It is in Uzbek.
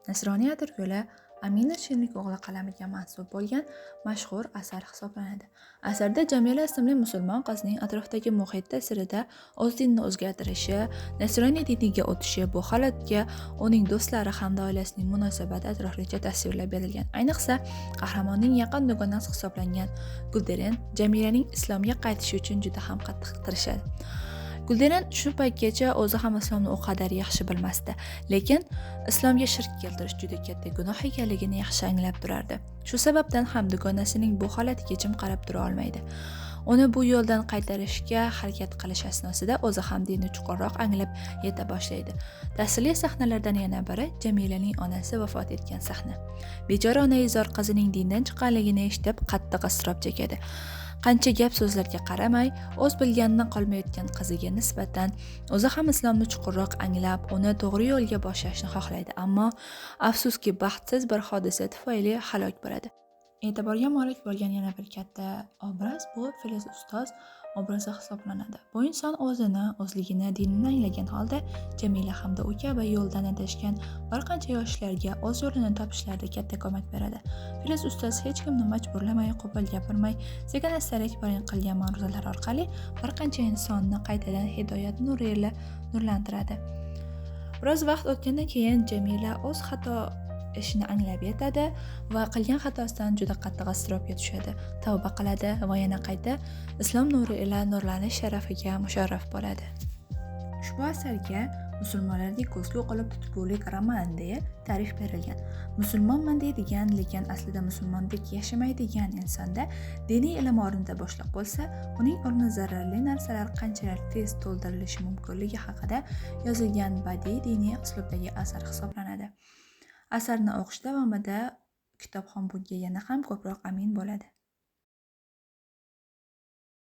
Nasroniyat yo'li Amina Shinlik o'g'li qalamiga mansub bo'lgan mashhur asar hisoblanadi. Asarda Jamila ismli musulmon qizning atrofdagi muhit ta'sirida o'z dinini o'zgartirishi, nasroniy diniga o'tishi, bu holatga uning do'stlari hamda oilasining munosabati atroflicha tasvirlab berilgan. Ayniqsa, qahramonning yaqin dugonasi hisoblangan Gulderen Jamilaning islomga qaytishi uchun juda ham qattiq tirishadi. Gulderen shu paytgacha o'zi ham islomni u qadar yaxshi bilmasdi, lekin islomga shirk keltirish juda katta gunoh ekanligini yaxshi anglab turardi. Shu sababdan ham dugonasining bu holatiga jim qarab tura olmaydi. Uni bu yo'ldan qaytarishga harakat qilish asnosida o'zi ham dinni chuqurroq anglab yeta boshlaydi. Ta'sirli sahnalardan yana biri Jamilaning onasi vafot etgan sahna. Bechora onaizor qizining dindan chiqqanligini eshitib qattiq iztirob chekadi. Qancha gap so'zlarga qaramay, o'z bilganidan qolmayotgan qiziga nisbatan o'zi ham islomni chuqurroq anglab, uni to'g'ri yo'lga boshlashni xohlaydi, ammo afsuski baxtsiz bir hodisa tufayli halok bo'ladi. E'tiborga molik bo'lgan yana bir katta obraz bu Filiz ustoz obrazi hisoblanadi. Bu inson o'zligini, dinini anglagan holda Jamila hamda u kabi yo'ldan adashgan bir qancha yoshlarga o'z yo'lini topishlarida katta ko'mak beradi. Filiz ustoz hech kimni majburlamay, qo'pol gapirmay, sekin-astalik bayon qilgan ma'ruzalar orqali bir qancha insonni qaytadan hidoyat nuri ila nurlantiradi. Biroz vaqt o'tgandan keyin Jamila o'z ishini anglab yetadi va qilgan xatosidan juda qattiq iztirobga tushadi. Tavba qiladi va yana qayta islom nuri ila nurlanish sharafiga musharraf bo'ladi. Ushbu asarga musulmonlarning ko'zgu qilib tutgulik roman deya ta'rif berilgan. Musulmonman deydigan, lekin aslida musulmondek yashamaydigan insonda diniy ilm o'rnida boshliq bo'lsa, uning o'rni zararli narsalar qanchalar tez to'ldirilishi mumkinligi haqida yozilgan badiiy diniy uslubdagi asar hisoblanadi. Asarni o'qish davomida kitobxon bunga yana ham ko'proq amin bo'ladi.